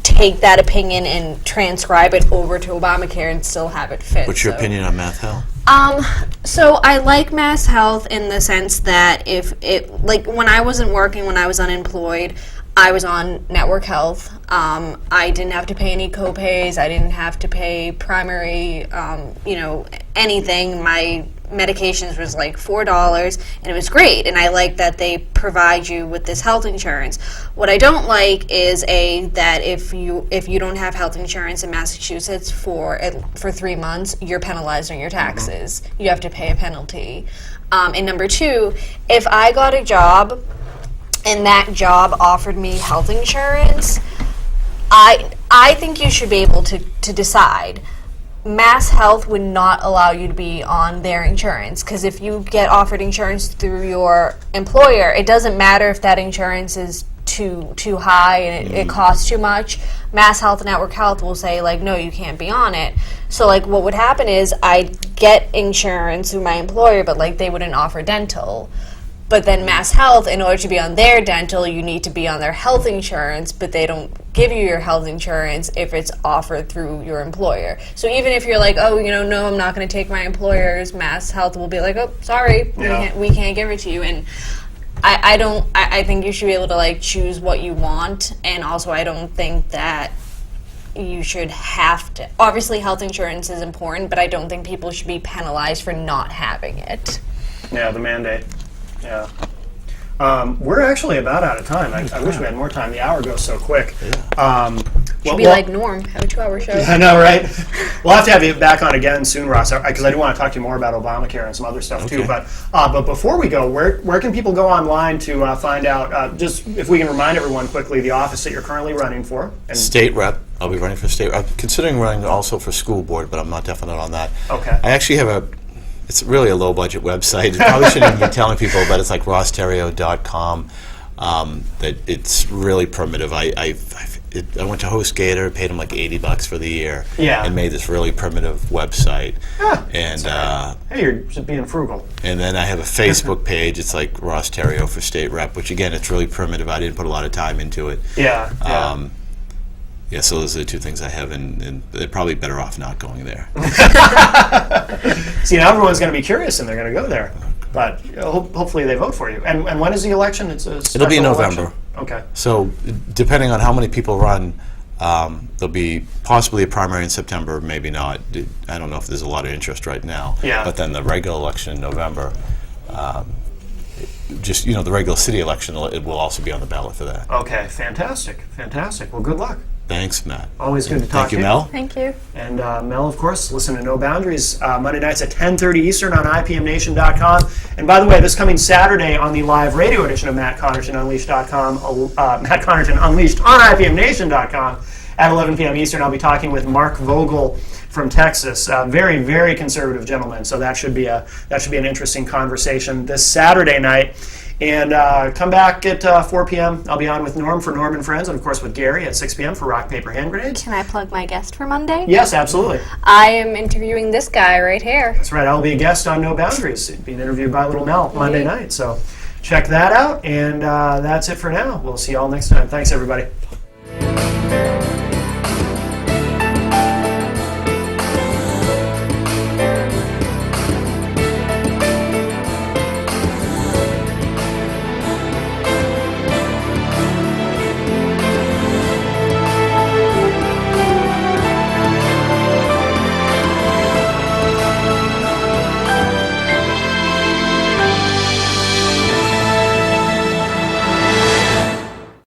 take that opinion and transcribe it over to Obamacare and still have it fit. What's your opinion on Mass Health? So I like Mass Health in the sense that if it, when I wasn't working, when I was unemployed, I was on Network Health. I didn't have to pay any co-pays. I didn't have to pay primary, anything. My medications was $4, and it was great. And I like that they provide you with this health insurance. What I don't like is that if you don't have health insurance in Massachusetts for 3 months, you're penalized on your taxes. You have to pay a penalty. And number two, if I got a job and that job offered me health insurance, I think you should be able to decide. Mass Health would not allow you to be on their insurance, because if you get offered insurance through your employer, it doesn't matter if that insurance is too high and it costs too much. Mass Health and Network Health will say no, you can't be on it. So what would happen is I'd get insurance through my employer, but they wouldn't offer dental. But then Mass Health, in order to be on their dental, you need to be on their health insurance, but they don't give you your health insurance if it's offered through your employer. So even if you're no, I'm not going to take my employer's, Mass Health will be oh, sorry, Yeah. we can't give it to you. And I think you should be able to choose what you want, and also I don't think that you should have to. Obviously, health insurance is important, but I don't think people should be penalized for not having it. Yeah, the mandate. Yeah. We're actually about out of time. I wish we had more time. The hour goes so quick. Should be like Norm, have a 2-hour show. I know, right? We'll have to have you back on again soon, Ross, because I do want to talk to you more about Obamacare and some other stuff too. Okay. But before we go, where can people go online to find out? Just if we can remind everyone quickly, the office that you're currently running for. And State rep. I'll be running for state rep. I'm considering running also for school board, but I'm not definite on that. Okay. I actually have it's really a low budget website. I probably shouldn't even be telling people, but it's like rossterio.com. That it's really primitive. I went to HostGator, paid him like $80 for the year, and made this really primitive website. And hey, you're just being frugal. and then I have a Facebook page. It's like Ross Terrio for state rep, which again, it's really primitive. I didn't put a lot of time into it. Yeah. Yeah, so those are the two things I have, and they're probably better off not going there. See, now everyone's going to be curious and they're going to go there. But hopefully they vote for you. And when is the election? It's a It'll be in special November. election? Okay. So depending on how many people run, there'll be possibly a primary in September, maybe not. I don't know if there's a lot of interest right now. Yeah. But then the regular election in November, the regular city election, it will also be on the ballot for that. Okay, fantastic. Well, good luck. Thanks, Matt. Always good to talk Thank you, to Mel. Thank you. And Mel, of course, listen to No Boundaries Monday nights at 10:30 Eastern on IPMNation.com. And by the way, this coming Saturday on the live radio edition of Matt Connarton Unleashed.com, Matt Connarton Unleashed on IPMNation.com at 11 p.m. Eastern, I'll be talking with Mark Vogel from Texas. Very, very conservative gentleman. So that should be an interesting conversation this Saturday night. And come back at 4 p.m. I'll be on with Norm for Norm and Friends, and of course with Gary at 6 p.m. for Rock, Paper, Hand Grenades. Can I plug my guest for Monday? Yes, absolutely. I am interviewing this guy right here. That's right. I'll be a guest on No Boundaries, being interviewed by Little Mel Monday night. So check that out. And that's it for now. We'll see you all next time. Thanks, everybody.